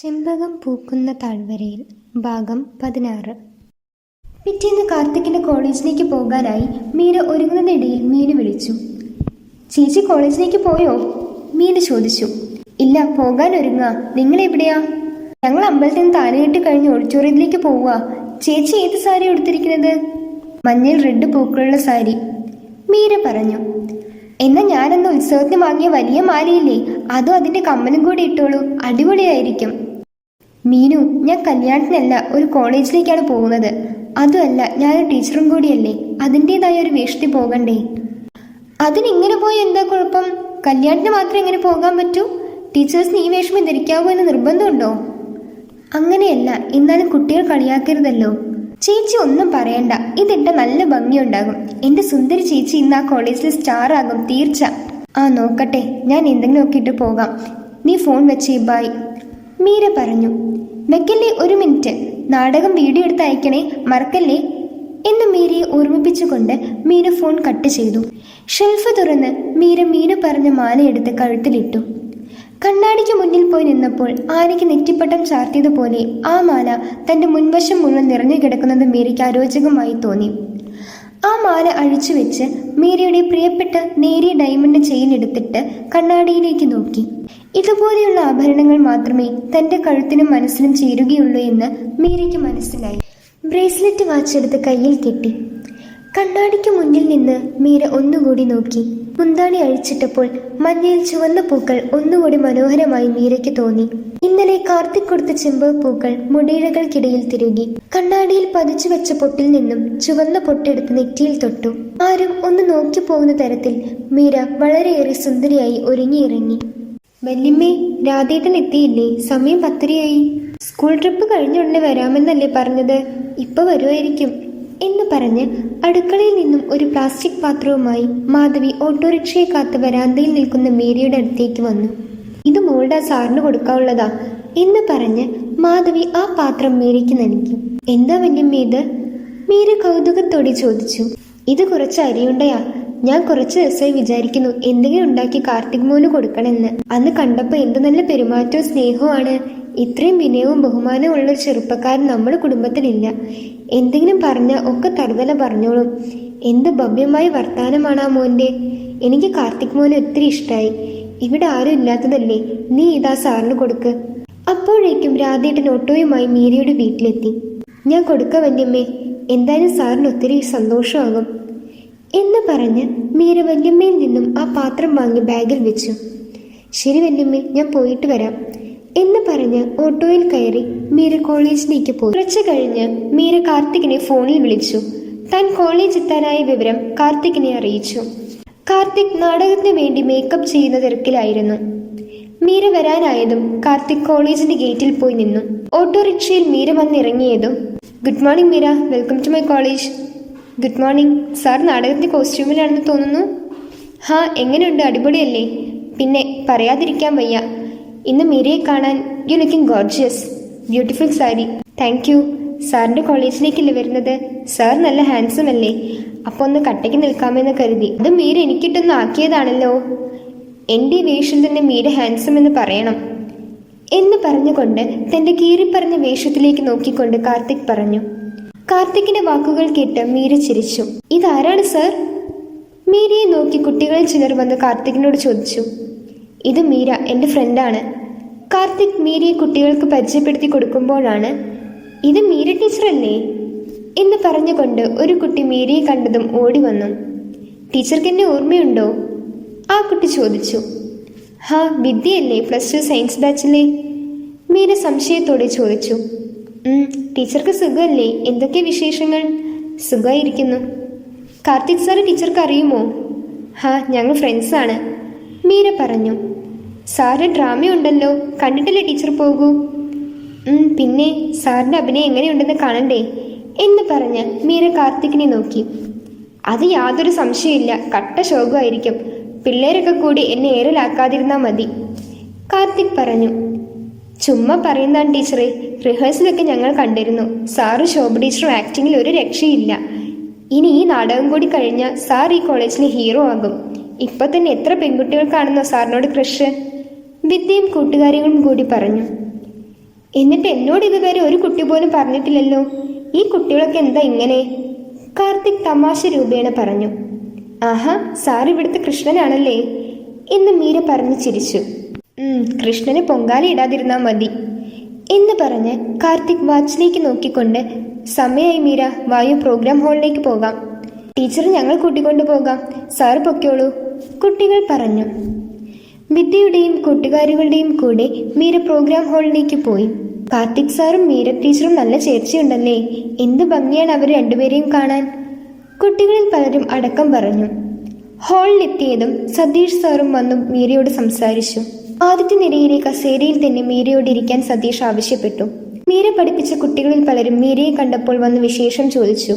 ചെമ്പകം പൂക്കുന്ന താഴ്വരയിൽ ഭാഗം 16. പിറ്റേന്ന് കാർത്തിക്കിന്റെ കോളേജിലേക്ക് പോകാനായി മീര ഒരുങ്ങുന്നതിനിടയിൽ മീനു വിളിച്ചു. ചേച്ചി കോളേജിലേക്ക് പോയോ? മീന ചോദിച്ചു. ഇല്ല, പോകാൻ ഒരുങ്ങാ. നിങ്ങളെവിടെയാ? ഞങ്ങൾ അമ്പലത്തിൽ നിന്ന് താലുകെട്ടി കഴിഞ്ഞ് ഓഡിറ്റോറിയത്തിലേക്ക് പോവുക. ചേച്ചി ഏത് സാരി എടുത്തിരിക്കുന്നത്? മഞ്ഞയിൽ റെഡ് പൂക്കളുള്ള സാരി, മീര പറഞ്ഞു. എന്നാ ഞാനെന്ന് ഉത്സവത്തിന് വാങ്ങിയ വലിയ മാലയില്ലേ, അതും അതിന്റെ കമ്മലും കൂടി ഇട്ടോളൂ, അടിപൊളിയായിരിക്കും. മീനു, ഞാൻ കല്യാണത്തിനല്ല, ഒരു കോളേജിലേക്കാണ് പോകുന്നത്. അതുമല്ല, ഞാനൊരു ടീച്ചറും കൂടിയല്ലേ, അതിൻ്റെതായ ഒരു വേഷത്തിൽ പോകണ്ടേ? അതിനിങ്ങനെ പോയി എന്താ കുഴപ്പം? കല്യാണത്തിന് മാത്രമേ എങ്ങനെ പോകാൻ പറ്റൂ? ടീച്ചേഴ്സിന് ഈ വേഷമേ ധരിക്കാവൂ എന്ന് നിർബന്ധമുണ്ടോ? അങ്ങനെയല്ല, എന്നാലും കുട്ടികൾ കളിയാക്കരുതല്ലോ. ചേച്ചി ഒന്നും പറയണ്ട, ഇതിട്ട നല്ല ഭംഗിയുണ്ടാകും. എന്റെ സുന്ദരി ചേച്ചി ഇന്ന് ആ കോളേജിൽ സ്റ്റാർ ആകും, തീർച്ച. ആ നോക്കട്ടെ, ഞാൻ എന്തെങ്കിലും നോക്കിയിട്ട് പോകാം. നീ ഫോൺ വെച്ചേ, ബൈ, മീര പറഞ്ഞു. വെക്കല്ലേ, ഒരു മിനിറ്റ്, നാടകം വീഡിയോ എടുത്ത് അയക്കണേ, മറക്കല്ലേ എന്ന് മീരയെ ഓർമ്മിപ്പിച്ചുകൊണ്ട് മീര ഫോൺ കട്ട് ചെയ്തു. ഷെൽഫ് തുറന്ന് മീര മീനു പറഞ്ഞ മാലയെടുത്ത് കഴുത്തിലിട്ടു. കണ്ണാടിക്ക് മുന്നിൽ പോയി നിന്നപ്പോൾ ആനയ്ക്ക് നെറ്റിപ്പട്ടം ചാർത്തിയതുപോലെ ആ മാല തന്റെ മുൻവശം മുഴുവൻ നിറഞ്ഞു കിടക്കുന്നത് മീരയ്ക്ക് അരോചകമായി തോന്നി. ആ മാല അഴിച്ചു വെച്ച് മീരയുടെ പ്രിയപ്പെട്ട നേരിയ ഡയമണ്ട് ചെയിൻ എടുത്തിട്ട് കണ്ണാടിയിലേക്ക് നോക്കി. ഇതുപോലെയുള്ള ആഭരണങ്ങൾ മാത്രമേ തന്റെ കഴുത്തിനും മനസ്സിനും ചേരുകയുള്ളൂ എന്ന് മീരയ്ക്ക് മനസ്സിലായി. ബ്രേസ്ലെറ്റ് വാച്ചെടുത്ത് കയ്യിൽ കെട്ടി. കണ്ണാടിക്ക് മുന്നിൽ നിന്ന് മീര ഒന്നുകൂടി നോക്കി. മുന്താണി അഴിച്ചിട്ടപ്പോൾ മഞ്ഞയിൽ ചുവന്ന പൂക്കൾ ഒന്നുകൂടി മനോഹരമായി മീരയ്ക്ക് തോന്നി. ഇന്നലെ കാർത്തിക് കൊടുത്ത ചെമ്പക പൂക്കൾ മുടിയിഴകൾക്കിടയിൽ തിരുകി. കണ്ണാടിയിൽ പതിച്ചു വെച്ച പൊട്ടിൽ നിന്നും ചുവന്ന പൊട്ടെടുത്ത് നെറ്റിയിൽ തൊട്ടു. ആരും ഒന്ന് നോക്കി പോകുന്ന തരത്തിൽ മീര വളരെയേറെ സുന്ദരിയായി ഒരുങ്ങിയിറങ്ങി. വല്യമ്മേ, രാധേട്ടൻ എത്തിയില്ലേ? സമയം 10:30 സ്കൂൾ ട്രിപ്പ് കഴിഞ്ഞ ഉടനെ വരാമെന്നല്ലേ പറഞ്ഞത്? ഇപ്പൊ വരുമായിരിക്കും എന്ന് പറഞ്ഞ് അടുക്കളയിൽ നിന്നും ഒരു പ്ലാസ്റ്റിക് പാത്രവുമായി മാധവി ഓട്ടോറിക്ഷയെ കാത്ത് വരാന്തയിൽ നിൽക്കുന്ന മീരയുടെ അടുത്തേക്ക് വന്നു. ഇത് മോളുടെ സാറിന് കൊടുക്കാനുള്ളതാ എന്ന് പറഞ്ഞ് മാധവി ആ പാത്രം മീരയ്ക്ക് നൽകി. എന്താ വല്യമ്മ ഇത്? മീര കൗതുകത്തോടെ ചോദിച്ചു. ഇത് കുറച്ച് അരിയുണ്ടയാ. ഞാൻ കുറച്ച് ദിവസമായി വിചാരിക്കുന്നു എന്തെങ്കിലും ഉണ്ടാക്കി കാർത്തിക് മോന് കൊടുക്കണമെന്ന്. അന്ന് കണ്ടപ്പോ എന്ത് നല്ല പെരുമാറ്റവും സ്നേഹവുമാണ്. ഇത്രയും വിനയവും ബഹുമാനവും ഉള്ളൊരു ചെറുപ്പക്കാരൻ നമ്മുടെ കുടുംബത്തിലില്ല. എന്തെങ്കിലും പറഞ്ഞാൽ ഒക്കെ തറുതല പറഞ്ഞോളും. എന്ത് ഭവ്യമായ വർത്താനമാണ് ആ മോന്റെ. എനിക്ക് കാർത്തിക് മോനെ ഒത്തിരി ഇഷ്ടമായി. ഇവിടെ ആരും ഇല്ലാത്തതല്ലേ, നീ ഇതാ സാറിന് കൊടുക്ക്. അപ്പോഴേക്കും രാധേട്ടൻ ഓട്ടോയുമായി മീരയുടെ വീട്ടിലെത്തി. ഞാൻ കൊടുക്ക വല്യമ്മേ, എന്തായാലും സാറിന് ഒത്തിരി സന്തോഷമാകും എന്ന് പറഞ്ഞ് മീര വല്യമ്മയിൽ നിന്നും ആ പാത്രം വാങ്ങി ബാഗിൽ വെച്ചു. ശരി വല്യമ്മേ, ഞാൻ പോയിട്ട് വരാം എന്ന് പറഞ്ഞ് ഓട്ടോയിൽ കയറി മീര കോളേജിലേക്ക് പോയി. കുറച്ചു കഴിഞ്ഞ് മീര കാർത്തികിനെ ഫോണിൽ വിളിച്ചു. താൻ കോളേജ് എത്താനായ വിവരം കാർത്തികിനെ അറിയിച്ചു. കാർത്തിക് നാടകത്തിന് വേണ്ടി മേക്കപ്പ് ചെയ്യുന്ന തിരക്കിലായിരുന്നു. മീര വരാനായതും കാർത്തിക് കോളേജിന്റെ ഗേറ്റിൽ പോയി നിന്നു. ഓട്ടോറിക്ഷയിൽ മീര വന്നിറങ്ങിയതും good morning Meera, welcome to my college. Good morning sir, നാടകത്തിന്റെ കോസ്റ്റ്യൂമിലാണെന്ന് തോന്നുന്നു. ഹാ, എങ്ങനെയുണ്ട്? അടിപൊളിയല്ലേ? പിന്നെ പറയാതിരിക്കാൻ വയ്യ. ഇന്ന് മീരയെ കാണാൻ you looking gorgeous. Beautiful sari. Thank you. സാറിന്റെ കോളേജിലേക്കല്ലേ വരുന്നത്? സാർ നല്ല ഹാൻസം അല്ലേ? അപ്പോൾ ഒന്ന് കട്ടയ്ക്ക് നിൽക്കാമെന്ന് കരുതി. അത് മീര എനിക്കിട്ടൊന്ന് ആക്കിയതാണല്ലോ. എൻ്റെ വേഷം തന്നെ മീര ഹാൻസം എന്ന് പറയണം എന്ന് പറഞ്ഞുകൊണ്ട് തന്റെ കീറിപ്പറഞ്ഞ വേഷത്തിലേക്ക് നോക്കിക്കൊണ്ട് കാർത്തിക് പറഞ്ഞു. കാർത്തിക്കിന്റെ വാക്കുകൾ കേട്ട് മീര ചിരിച്ചു. ഇതാരാണ് സാർ? മീരയെ നോക്കി കുട്ടികളിൽ ചിലർ വന്ന് കാർത്തികിനോട് ചോദിച്ചു. ഇത് മീര, എൻ്റെ ഫ്രണ്ടാണ്. കാർത്തിക് മീരയെ കുട്ടികൾക്ക് പരിചയപ്പെടുത്തി കൊടുക്കുമ്പോഴാണ് ഇത് മീര ടീച്ചറല്ലേ എന്ന് പറഞ്ഞുകൊണ്ട് ഒരു കുട്ടി മീരയെ കണ്ടതും ഓടി വന്നു. ടീച്ചർക്ക് എന്നെ ഓർമ്മയുണ്ടോ? ആ കുട്ടി ചോദിച്ചു. ഹാ, വിദ്യയല്ലേ, +2 സയൻസ് ബാച്ചിലെ? മീര സംശയത്തോടെ ചോദിച്ചു. ടീച്ചർക്ക് സുഖമല്ലേ? എന്തൊക്കെ വിശേഷങ്ങൾ? സുഖമായിരിക്കുന്നു. കാർത്തിക് സാറ് ടീച്ചർക്ക് അറിയുമോ? ഹാ, ഞങ്ങൾ ഫ്രണ്ട്സാണ്, മീര പറഞ്ഞു. സാറ് ഡ്രാമയുണ്ടല്ലോ, കണ്ടിട്ടല്ലേ ടീച്ചർ പോകൂ? പിന്നെ സാറിൻ്റെ അഭിനയം എങ്ങനെയുണ്ടെന്ന് കാണണ്ടേ എന്ന് പറഞ്ഞ് മീര കാർത്തികിനെ നോക്കി. അത് യാതൊരു സംശയമില്ല, കട്ട ശോകമായിരിക്കും. പിള്ളേരൊക്കെ കൂടി എന്നെ ഏറലാക്കാതിരുന്നാൽ മതി, കാർത്തിക് പറഞ്ഞു. ചുമ്മാ പറയുന്നതാണ് ടീച്ചറെ, റിഹേഴ്സലൊക്കെ ഞങ്ങൾ കണ്ടിരുന്നു. സാറ് ശോഭ ടീച്ചറും ആക്ടിങ്ങിൽ ഒരു രക്ഷയില്ല. ഇനി ഈ നാടകം കൂടി കഴിഞ്ഞാൽ സാർ ഈ കോളേജിലെ ഹീറോ ആകും. ഇപ്പൊ തന്നെ എത്ര പെൺകുട്ടികൾക്കാണെന്നോ സാറിനോട് ക്രഷ്? വിദ്യയും കൂട്ടുകാരികളും കൂടി പറഞ്ഞു. എന്നിട്ട് എന്നോട് ഇതുവരെ ഒരു കുട്ടി പോലും പറഞ്ഞിട്ടില്ലല്ലോ. ഈ കുട്ടികളൊക്കെ എന്താ ഇങ്ങനെ? കാർത്തിക് തമാശ രൂപേണ പറഞ്ഞു. ആഹാ, സാർ ഇവിടുത്തെ കൃഷ്ണനാണല്ലേ എന്ന് മീര പറഞ്ഞു ചിരിച്ചു. കൃഷ്ണന് പൊങ്കാല ഇടാതിരുന്നാ മതി എന്ന് പറഞ്ഞ് കാർത്തിക് വാച്ചിലേക്ക് നോക്കിക്കൊണ്ട്, സമയമായി മീര, വായു, പ്രോഗ്രാം ഹാളിലേക്ക് പോകാം. ടീച്ചർ ഞങ്ങൾ കൂട്ടിക്കൊണ്ടു പോകാം, സാറ് പൊക്കോളൂ കുട്ടികൾ പറഞ്ഞു. വിദ്യയുടെയും കൂട്ടുകാരികളുടെയും കൂടെ മീര പ്രോഗ്രാം ഹാളിലേക്ക് പോയി. കാർത്തിക് സാറും മീര ടീച്ചറും നല്ല ചേർച്ചയുണ്ടല്ലേ, എന്ത് ഭംഗിയാണ് അവർ രണ്ടുപേരെയും കാണാൻ, കുട്ടികളിൽ പലരും അടക്കം പറഞ്ഞു. ഹാളിലെത്തിയതും സതീഷ് സാറും വന്നു മീരയോട് സംസാരിച്ചു. ആദ്യത്തെ നിരയിലെ കസേരയിൽ തന്നെ മീരയോട് ഇരിക്കാൻ സതീഷ് ആവശ്യപ്പെട്ടു. മീര പഠിപ്പിച്ച കുട്ടികളിൽ പലരും മീരയെ കണ്ടപ്പോൾ വന്ന് വിശേഷം ചോദിച്ചു.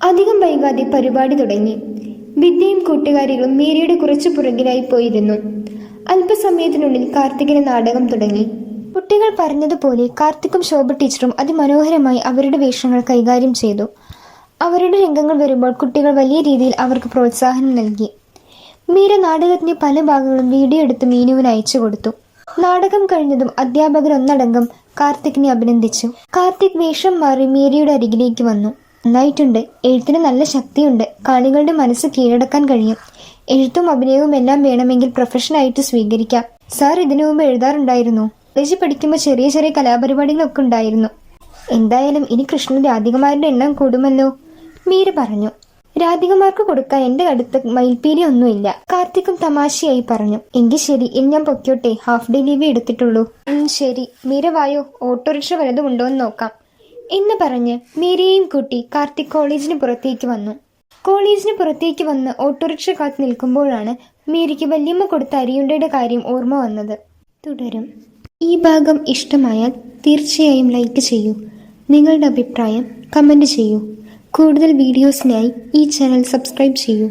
അധികം വൈകാതെ പരിപാടി തുടങ്ങി. വിദ്യയും കൂട്ടുകാരികളും മീരയുടെ കുറച്ചു പുറകിലായി പോയിരുന്നു. അല്പസമയത്തിനുള്ളിൽ കാർത്തികിന് നാടകം തുടങ്ങി. കുട്ടികൾ പറഞ്ഞതുപോലെ കാർത്തിക്കും ശോഭ ടീച്ചറും അതിമനോഹരമായി അവരുടെ വേഷങ്ങൾ കൈകാര്യം ചെയ്തു. അവരുടെ രംഗങ്ങൾ വരുമ്പോൾ കുട്ടികൾ വലിയ രീതിയിൽ അവർക്ക് പ്രോത്സാഹനം നൽകി. മീര നാടകത്തിന്റെ പല ഭാഗങ്ങളും വീഡിയോ എടുത്ത് മീനുവിന് അയച്ചു കൊടുത്തു. നാടകം കഴിഞ്ഞതും അധ്യാപകർ ഒന്നടങ്കം കാർത്തിക്കിനെ അഭിനന്ദിച്ചു. കാർത്തിക് വേഷം മാറി മീരയുടെ അരികിലേക്ക് വന്നു. നന്നായിട്ടുണ്ട്, എഴുത്തിന് നല്ല ശക്തിയുണ്ട്, കാണികളുടെ മനസ്സ് കീഴടക്കാൻ കഴിയും. എഴുത്തും അഭിനയവും എല്ലാം വേണമെങ്കിൽ പ്രൊഫഷനായിട്ട് സ്വീകരിക്കാം. സാർ ഇതിനു മുമ്പ് എഴുതാറുണ്ടായിരുന്നു? കോളേജിൽ പഠിക്കുമ്പോൾ ചെറിയ ചെറിയ കലാപരിപാടികളൊക്കെ ഉണ്ടായിരുന്നു. എന്തായാലും ഇനി കൃഷ്ണൻ രാധികമാരുടെ എണ്ണം കൂടുമല്ലോ, മീര പറഞ്ഞു. രാധികമാർക്ക് കൊടുക്കാൻ എന്റെ അടുത്ത് മയിൽപ്പീലി ഒന്നുമില്ല, കാർത്തിക്കും തമാശയായി പറഞ്ഞു. എങ്കിൽ ശരി, ഇനി ഞാൻ പൊക്കോട്ടെ, ഹാഫ് ഡേ ലീവേ എടുത്തിട്ടുള്ളൂ. ശരി മീര, വായോ, ഓട്ടോറിക്ഷ വല്ലതും ഉണ്ടോ എന്ന് നോക്കാം എന്ന് പറഞ്ഞ് മീരയെയും കൂട്ടി കാർത്തിക് കോളേജിന് പുറത്തേക്ക് വന്നു. കോളേജിന് പുറത്തേക്ക് വന്ന് ഓട്ടോറിക്ഷ കാത്ത് നിൽക്കുമ്പോഴാണ് മീരയ്ക്ക് വല്യമ്മ കൊടുത്ത അരിയുണ്ടയുടെ കാര്യം ഓർമ്മ വന്നത്. തുടരും. ഈ ഭാഗം ഇഷ്ടമായാൽ തീർച്ചയായും ലൈക്ക് ചെയ്യൂ. നിങ്ങളുടെ അഭിപ്രായം കമൻറ്റ് ചെയ്യൂ. കൂടുതൽ വീഡിയോസിനായി ഈ ചാനൽ സബ്സ്ക്രൈബ് ചെയ്യൂ.